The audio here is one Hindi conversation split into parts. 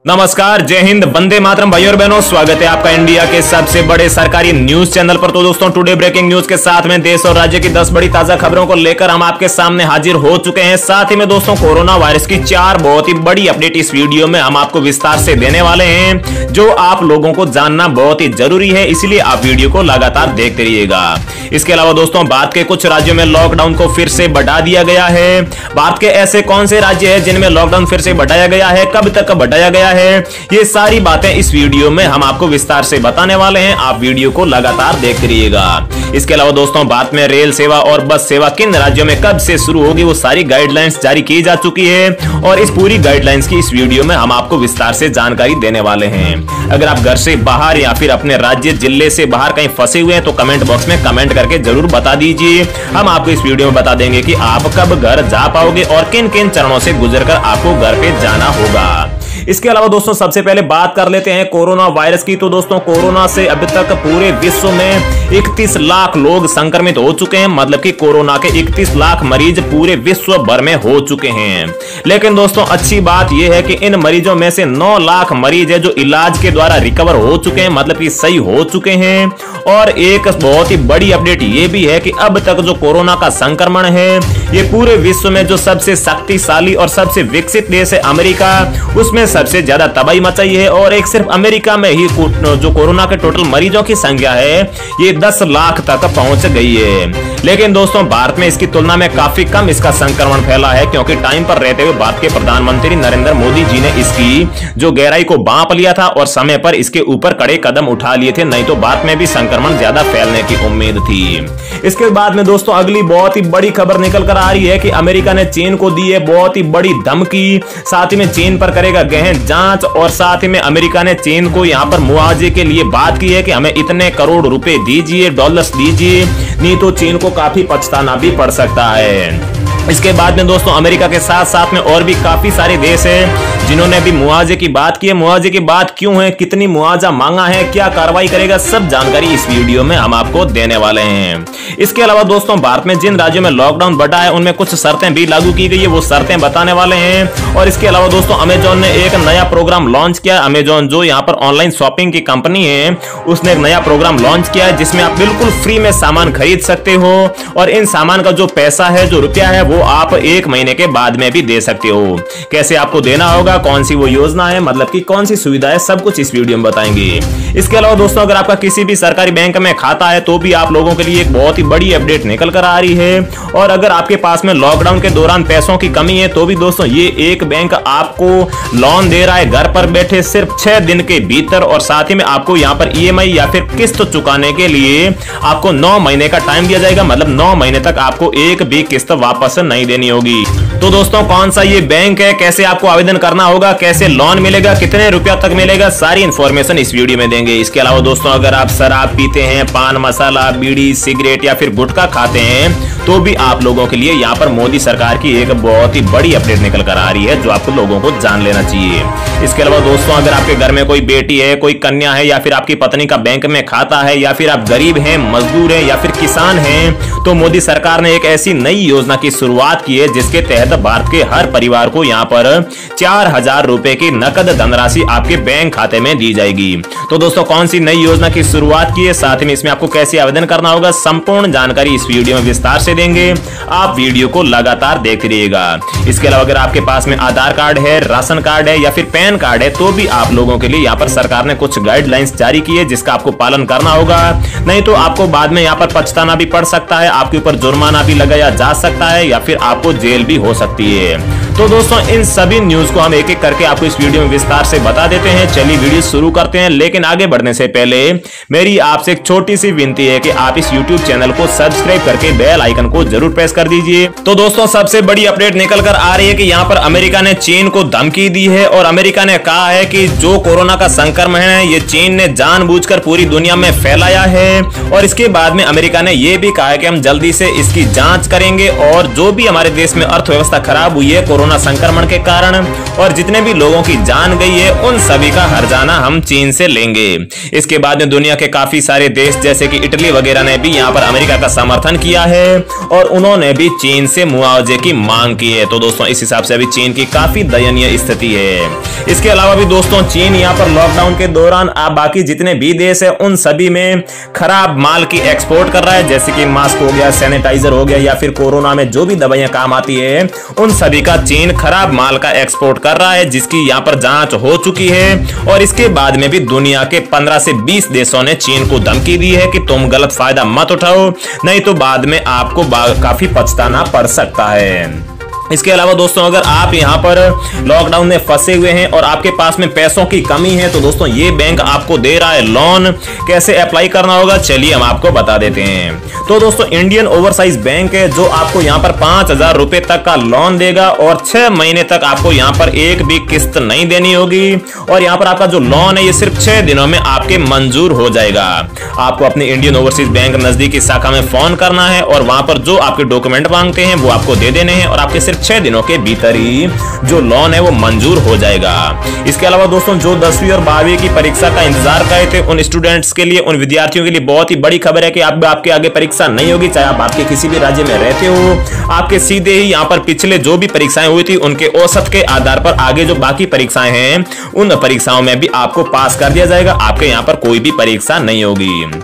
नमस्कार, जय हिंद, वंदे मातरम भाइयों और बहनों। स्वागत है आपका इंडिया के सबसे बड़े सरकारी न्यूज चैनल पर। तो दोस्तों, टुडे ब्रेकिंग न्यूज के साथ में देश और राज्य की 10 बड़ी ताजा खबरों को लेकर हम आपके सामने हाजिर हो चुके हैं। साथ ही में दोस्तों, कोरोना वायरस की 4 बहुत ही बड़ी अपडेट इस वीडियो में हम आपको विस्तार से देने वाले हैं, जो आप लोगों को जानना बहुत ही जरूरी है। इसीलिए आप वीडियो को लगातार देखते रहिएगा। इसके अलावा दोस्तों, भारत के कुछ राज्यों में लॉकडाउन को फिर से बढ़ा दिया गया है। भारत के ऐसे कौन से राज्य है जिनमें लॉकडाउन फिर से बढ़ाया गया है, कब तक बढ़ाया गया है, ये सारी बातें इस वीडियो में हम आपको विस्तार से बताने वाले हैं। आप वीडियो को लगातार देखते रहिएगा। इसके अलावा दोस्तों, भारत में रेल सेवा और बस सेवा किन राज्यों में कब से शुरू होगी, वो सारी गाइडलाइंस जारी की जा चुकी है और इस पूरी गाइडलाइंस की इस वीडियो में हम आपको विस्तार से जानकारी देने वाले हैं। अगर आप घर से बाहर या फिर अपने राज्य जिले से बाहर कहीं फंसे हुए हैं तो कमेंट बॉक्स में कमेंट करके जरूर बता दीजिए। हम आपको इस वीडियो में बता देंगे कि आप कब घर जा पाओगे और किन किन चरणों से गुजरकर आपको घर पे जाना होगा। इसके अलावा दोस्तों, सबसे पहले बात कर लेते हैं कोरोना वायरस की। तो दोस्तों, कोरोना से अभी तक पूरे विश्व में 31 लाख लोग संक्रमित हो चुके हैं। मतलब कि कोरोना के 31 लाख मरीज पूरे विश्व भर में हो चुके हैं। लेकिन दोस्तों, अच्छी बात यह है कि इन मरीजों में से 9 लाख मरीज है जो इलाज के द्वारा रिकवर हो चुके हैं, मतलब कि सही हो चुके हैं। और एक बहुत ही बड़ी अपडेट यह भी है कि अब तक जो कोरोना का संक्रमण है, ये पूरे विश्व में जो सबसे शक्तिशाली और सबसे विकसित देश है अमेरिका, उसमें सबसे ज्यादा तबाही मचाई है। और एक सिर्फ अमेरिका में ही जो कोरोना के टोटल मरीजों की संख्या है, ये 10 लाख तक पहुंच गई है। लेकिन दोस्तों, भारत में इसकी तुलना में काफी कम इसका संक्रमण फैला है, क्योंकि टाइम पर रहते हुए भारत के प्रधानमंत्री नरेंद्र मोदी जी ने इसकी जो गहराई को भांप लिया था और समय पर इसके ऊपर कड़े कदम उठा लिए थे। नहीं तो भारत में भी संक्रमण ज्यादा फैलने की उम्मीद थी। इसके बाद में दोस्तों, अगली बहुत ही बड़ी खबर निकल कर आ रही है कि अमेरिका ने चीन को दी है बहुत ही बड़ी धमकी। साथ ही में चीन पर करेगा गहन जांच और साथ ही में अमेरिका ने चीन को यहां पर मुआवजे के लिए बात की है कि हमें इतने करोड़ रुपए दीजिए, डॉलर्स दीजिए, नहीं तो चीन को काफी पछताना भी पड़ सकता है। इसके बाद में दोस्तों, अमेरिका के साथ साथ में और भी काफी सारे देश हैं जिन्होंने भी मुआवजे की बात की है। मुआवजे की बात क्यों है, कितनी मुआवजा मांगा है, क्या कार्रवाई करेगा, सब जानकारी इस वीडियो में हम आपको देने वाले हैं। इसके अलावा दोस्तों, भारत में जिन राज्यों में लॉकडाउन बढ़ा है उनमें कुछ शर्तें भी लागू की गई है, वो शर्तें बताने वाले हैं। और इसके अलावा दोस्तों, अमेजॉन ने एक नया प्रोग्राम लॉन्च किया। अमेजॉन जो यहाँ पर ऑनलाइन शॉपिंग की कंपनी है, उसने एक नया प्रोग्राम लॉन्च किया है जिसमें आप बिल्कुल फ्री में सामान खरीद सकते हो और इन सामान का जो पैसा है, जो रुपया है, वो आप 1 महीने के बाद में भी दे सकते हो। कैसे आपको देना होगा, कौन सी वो योजना है, मतलब कि कौन सी सुविधा है, सब कुछ इस वीडियो में बताएंगे। इसके अलावा दोस्तों, अगर आपका किसी भी सरकारी बैंक में खाता है तो भी आप लोगों के लिए एक बहुत ही बड़ी अपडेट निकल कर आ रही है। और अगर आपके पास में लॉकडाउन के दौरान पैसों की कमी है तो भी दोस्तों, ये एक बैंक आपको लोन दे रहा है घर पर बैठे सिर्फ 6 दिन के भीतर। और साथ ही में आपको यहाँ पर EMI या फिर किस्त चुकाने के लिए आपको 9 महीने का टाइम दिया जाएगा। मतलब 9 महीने तक आपको एक भी किस्त वापस नहीं देनी होगी। तो दोस्तों, कौन सा ये बैंक है, कैसे आपको आवेदन करना होगा, कैसे लोन मिलेगा, कितने रुपया तक मिलेगा, सारी इंफॉर्मेशन इस वीडियो में देंगे। इसके अलावा दोस्तों, अगर आप शराब पीते हैं, पान मसाला, बीड़ी, सिगरेट या फिर गुटखा खाते हैं तो भी आप लोगों के लिए यहाँ पर मोदी सरकार की एक बहुत ही बड़ी अपडेट निकल कर आ रही है, जो आपको लोगों को जान लेना चाहिए। इसके अलावा दोस्तों, अगर आपके घर में कोई बेटी है, कोई कन्या है या फिर आपकी पत्नी का बैंक में खाता है या फिर आप गरीब हैं, मजदूर हैं या फिर किसान हैं, तो मोदी सरकार ने एक ऐसी नई योजना की शुरुआत की है जिसके तहत भारत के हर परिवार को यहाँ पर 4000 रुपए की नकद धनराशि आपके बैंक खाते में दी जाएगी। तो दोस्तों, कौन सी नई योजना की शुरुआत की है, साथ ही में इसमें आपको कैसे आवेदन करना होगा, संपूर्ण जानकारी इस वीडियो में विस्तार से देंगे। आप वीडियो को लगातार देखते रहिएगा। इसके अलावा अगर आपके पास में आधार कार्ड है, राशन कार्ड है या फिर पैन कार्ड है तो भी आप लोगों के लिए यहाँ पर सरकार ने कुछ गाइडलाइंस जारी की है जिसका आपको पालन करना होगा। नहीं तो आपको बाद में यहाँ पर पछताना भी पड़ सकता है, आपके ऊपर जुर्माना भी लगाया जा सकता है या फिर आपको जेल भी हो सकती है। तो दोस्तों, इन सभी न्यूज को हम एक एक करके आपको इस वीडियो में विस्तार से बता देते हैं। चलिए वीडियो शुरू करते हैं। लेकिन आगे बढ़ने से पहले मेरी आपसे एक छोटी सी विनती है कि आप इस YouTube चैनल को सब्सक्राइब करके बेल आइकन को जरूर प्रेस कर दीजिए। तो दोस्तों, सबसे बड़ी अपडेट निकल कर आ रही है कि यहाँ पर अमेरिका ने चीन को धमकी दी है और अमेरिका ने कहा है कि जो कोरोना का संक्रमण है, ये चीन ने जानबूझकर पूरी दुनिया में फैलाया है। और इसके बाद में अमेरिका ने यह भी कहा है कि हम जल्दी से इसकी जांच करेंगे और जो भी हमारे देश में अर्थव्यवस्था खराब हुई है कोरोना संक्रमण के कारण, और जितने भी लोगों की जान गई है उन सभी का हर्जाना हम चीन से लेंगे। इसके बाद में दुनिया के काफी सारे देश जैसे कि इटली वगैरह ने भी यहाँ पर अमेरिका का समर्थन किया है और उन्होंने भी चीन से मुआवजे की मांग की है। तो दोस्तों इस हिसाब से अभी चीन की काफी दयनीय स्थिति है। इसके अलावा भी दोस्तों चीन यहाँ पर लॉकडाउन के दौरान बाकी जितने भी देश है उन सभी में खराब माल की एक्सपोर्ट कर रहा है, जैसे कि मास्क हो गया, सैनिटाइजर हो गया, या फिर कोरोना में जो भी दवाइयां काम आती है उन सभी का चीन खराब माल का एक्सपोर्ट कर रहा है, जिसकी यहाँ पर जांच हो चुकी है। और इसके बाद में भी दुनिया के 15 से 20 देशों ने चीन को धमकी दी है कि तुम गलत फायदा मत उठाओ, नहीं तो बाद में आपको काफी पछताना पड़ सकता है। इसके अलावा दोस्तों अगर आप यहाँ पर लॉकडाउन में फंसे हुए हैं और आपके पास में पैसों की कमी है तो दोस्तों ये बैंक आपको दे रहा है लोन। कैसे अप्लाई करना होगा चलिए हम आपको बता देते हैं। तो दोस्तों इंडियन ओवरसाइज बैंक है जो आपको यहाँ पर 5,000 रुपए तक का लोन देगा और 6 महीने तक आपको यहाँ पर एक भी किस्त नहीं देनी होगी, और यहाँ पर आपका जो लोन है ये सिर्फ 6 दिनों में आपके मंजूर हो जाएगा। आपको अपने इंडियन ओवरसीज बैंक नजदीकी शाखा में फोन करना है और वहां पर जो आपके डॉक्यूमेंट मांगते हैं वो आपको दे देने हैं और आपके सिर्फ 6 दिनों के भीतर ही जो लोन है वो मंजूर हो जाएगा। इसके अलावा दोस्तों जो 10वीं और 12वीं की परीक्षा का इंतजार कर रहे थे उन स्टूडेंट्स के लिए, उन विद्यार्थियों के लिए बहुत ही बड़ी खबर है कि आपके आगे परीक्षा नहीं होगी, चाहे आप आपके किसी भी राज्य में रहते हो। आपके सीधे ही यहाँ पर पिछले जो भी परीक्षाएं हुई थी उनके औसत के आधार पर आगे जो बाकी परीक्षाएं हैं उन परीक्षाओं में भी आपको पास कर दिया जाएगा, आपके यहाँ पर कोई भी परीक्षा नहीं होगी।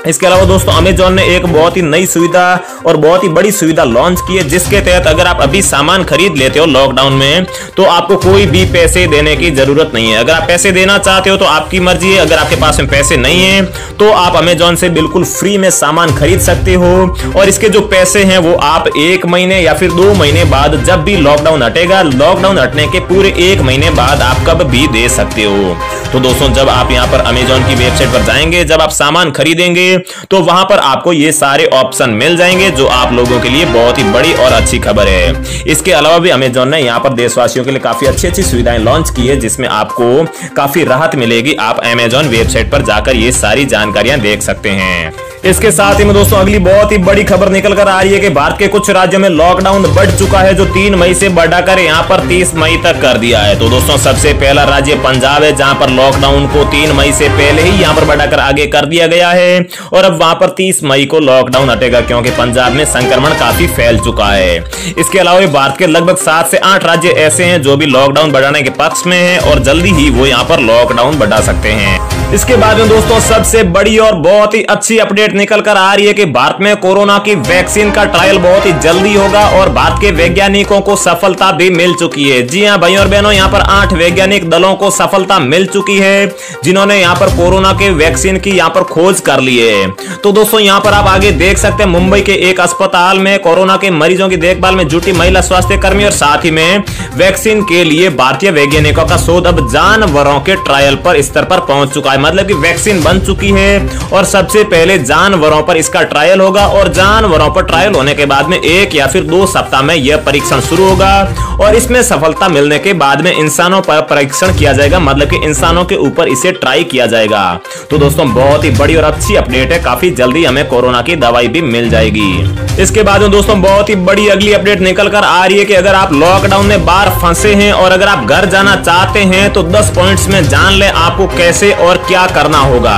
इसके अलावा दोस्तों अमेजॉन ने एक बहुत ही नई सुविधा और बहुत ही बड़ी सुविधा लॉन्च की है, जिसके तहत अगर आप अभी सामान खरीद लेते हो लॉकडाउन में तो आपको कोई भी पैसे देने की जरूरत नहीं है। अगर आप पैसे देना चाहते हो तो आपकी मर्जी है, अगर आपके पास में पैसे नहीं है तो आप अमेजॉन से बिल्कुल फ्री में सामान खरीद सकते हो, और इसके जो पैसे हैं वो आप 1 महीने या फिर 2 महीने बाद जब भी लॉकडाउन हटेगा, लॉकडाउन हटने के पूरे 1 महीने बाद आप कब भी दे सकते हो। तो दोस्तों जब आप यहाँ पर अमेजॉन की वेबसाइट पर जाएंगे, जब आप सामान खरीदेंगे तो वहां पर आपको ये सारे ऑप्शन मिल जाएंगे, जो आप लोगों के लिए बहुत ही बड़ी और अच्छी खबर है। इसके अलावा भी अमेजॉन ने यहाँ पर देशवासियों के लिए काफी अच्छी सुविधाएं लॉन्च की है, जिसमें आपको काफी राहत मिलेगी। आप अमेजॉन वेबसाइट पर जाकर ये सारी जानकारियां देख सकते हैं। इसके साथ ही में दोस्तों अगली बहुत ही बड़ी खबर निकल कर आ रही है कि भारत के कुछ राज्यों में लॉकडाउन बढ़ चुका है, जो 3 मई से बढ़ाकर यहाँ पर 30 मई तक कर दिया है। तो दोस्तों सबसे पहला राज्य पंजाब है, जहां पर लॉकडाउन को 3 मई से पहले ही यहाँ पर बढ़ाकर आगे कर दिया गया है, और अब वहां पर 30 मई को लॉकडाउन हटेगा, क्योंकि पंजाब में संक्रमण काफी फैल चुका है। इसके अलावा भारत के लगभग 7 से 8 राज्य ऐसे हैं जो भी लॉकडाउन बढ़ाने के पक्ष में हैं और जल्दी ही वो यहाँ पर लॉकडाउन बढ़ा सकते हैं। इसके बाद में दोस्तों सबसे बड़ी और बहुत ही अच्छी अपडेट निकल कर आ रही है कि भारत में कोरोना की वैक्सीन का ट्रायल बहुत ही जल्दी होगा और भारत के वैज्ञानिकों को सफलता भी मिल चुकी है। जी हां भाइयों और बहनों, यहाँ पर 8 वैज्ञानिक दलों को सफलता मिल चुकी है, जिन्होंने यहाँ पर कोरोना के वैक्सीन की यहाँ पर खोज कर ली है। तो दोस्तों यहाँ पर आप आगे देख सकते हैं मुंबई के एक अस्पताल में कोरोना के मरीजों की देखभाल में जुटी महिला स्वास्थ्य कर्मी और साथ ही में वैक्सीन के लिए भारतीय वैज्ञानिकों का शोध अब जानवरों के ट्रायल पर स्तर पर पहुंच चुका है। मतलब कि वैक्सीन बन चुकी है और सबसे पहले जानवरों पर इसका ट्रायल होगा, और जानवरों पर ट्रायल होने के बाद में 1 या फिर 2 सप्ताह में यह परीक्षण शुरू होगा, और इसमें सफलता मिलने के बाद में इंसानों पर परीक्षण किया जाएगा, मतलब कि इंसानों के ऊपर इसे ट्राई किया जाएगा। तो दोस्तों बहुत ही बड़ी और अच्छी अपडेट है, काफी जल्दी हमें कोरोना की दवाई भी मिल जाएगी। इसके बाद में दोस्तों बहुत ही बड़ी अगली अपडेट निकल कर आ रही है कि अगर आप लॉकडाउन में बाहर फंसे हैं और अगर आप घर जाना चाहते हैं तो 10 पॉइंट्स में जान ले आपको कैसे और क्या करना होगा।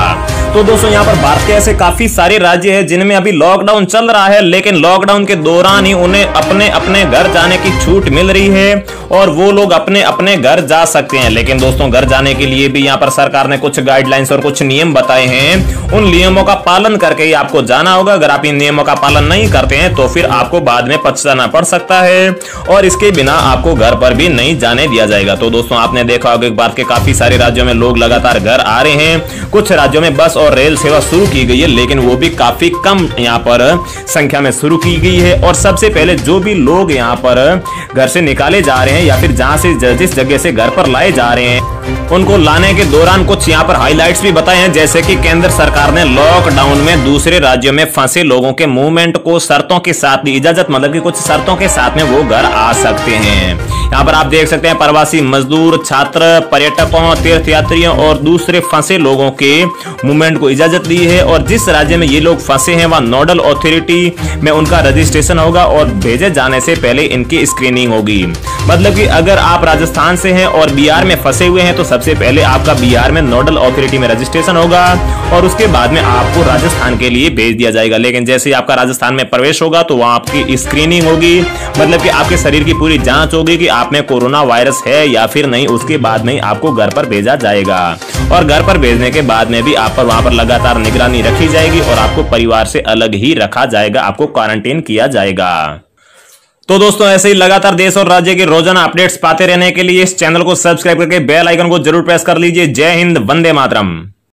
तो दोस्तों यहाँ पर भारत के ऐसे काफी सारे राज्य हैं जिनमें अभी लॉकडाउन चल रहा है, लेकिन लॉकडाउन के दौरान ही उन्हें अपने अपने घर जाने की छूट मिल रही है और वो लोग अपने अपने घर जा सकते हैं। लेकिन दोस्तों घर जाने के लिए भी यहाँ पर सरकार ने कुछ गाइडलाइंस और कुछ नियम बताए हैं, उन नियमों का पालन करके ही आपको जाना होगा। अगर आप इन नियमों का पालन नहीं करते हैं तो फिर आपको बाद में पछताना पड़ सकता है और इसके बिना आपको घर पर भी नहीं जाने दिया जाएगा। तो दोस्तों आपने देखा होगा भारत के काफी सारे राज्यों में लोग लगातार घर आ रहे हैं। कुछ राज्यों में बस और रेल सेवा शुरू की गई है, लेकिन वो भी काफी कम यहाँ पर संख्या में शुरू की गई है। और सबसे पहले जो भी लोग यहाँ पर घर से निकाले जा रहे हैं या फिर जहां से जिस जगह से घर पर लाए जा रहे हैं, उनको लाने के दौरान कुछ यहाँ पर हाइलाइट्स भी बताए हैं, जैसे कि केंद्र सरकार ने लॉकडाउन में दूसरे राज्यों में फंसे लोगों के मूवमेंट को शर्तों के साथ दी इजाजत, मतलब कि कुछ शर्तों के साथ में वो घर आ सकते हैं। यहाँ पर आप देख सकते हैं प्रवासी मजदूर, छात्र, पर्यटकों, तीर्थयात्रियों और दूसरे फंसे लोगों के मूवमेंट को इजाजत दी है। और जिस राज्य में ये लोग फंसे हैं वहां नोडल अथॉरिटी में उनका रजिस्ट्रेशन होगा और भेजे जाने से पहले इनकी स्क्रीनिंग होगी। मतलब कि अगर आप राजस्थान से हैं और बिहार में फंसे हुए हैं तो सबसे पहले आपका बिहार में नोडल अथॉरिटी में रजिस्ट्रेशन होगा और उसके बाद में आपको राजस्थान के लिए भेज दिया जाएगा। लेकिन जैसे ही आपका राजस्थान में प्रवेश होगा तो वहां आपकी स्क्रीनिंग होगी, मतलब कि आपके शरीर की पूरी जांच होगी कि आप में कोरोना वायरस है या फिर नहीं। उसके बाद में आपको घर पर भेजा जाएगा और घर पर भेजने के बाद में भी आप पर वहां पर लगातार निगरानी रखी जाएगी और आपको परिवार से अलग ही रखा जाएगा, आपको क्वारंटीन किया जाएगा। तो दोस्तों ऐसे ही लगातार देश और राज्य के रोजाना अपडेट्स पाते रहने के लिए इस चैनल को सब्सक्राइब करके बेल आइकन को जरूर प्रेस कर लीजिए। जय हिंद, वंदे मातरम।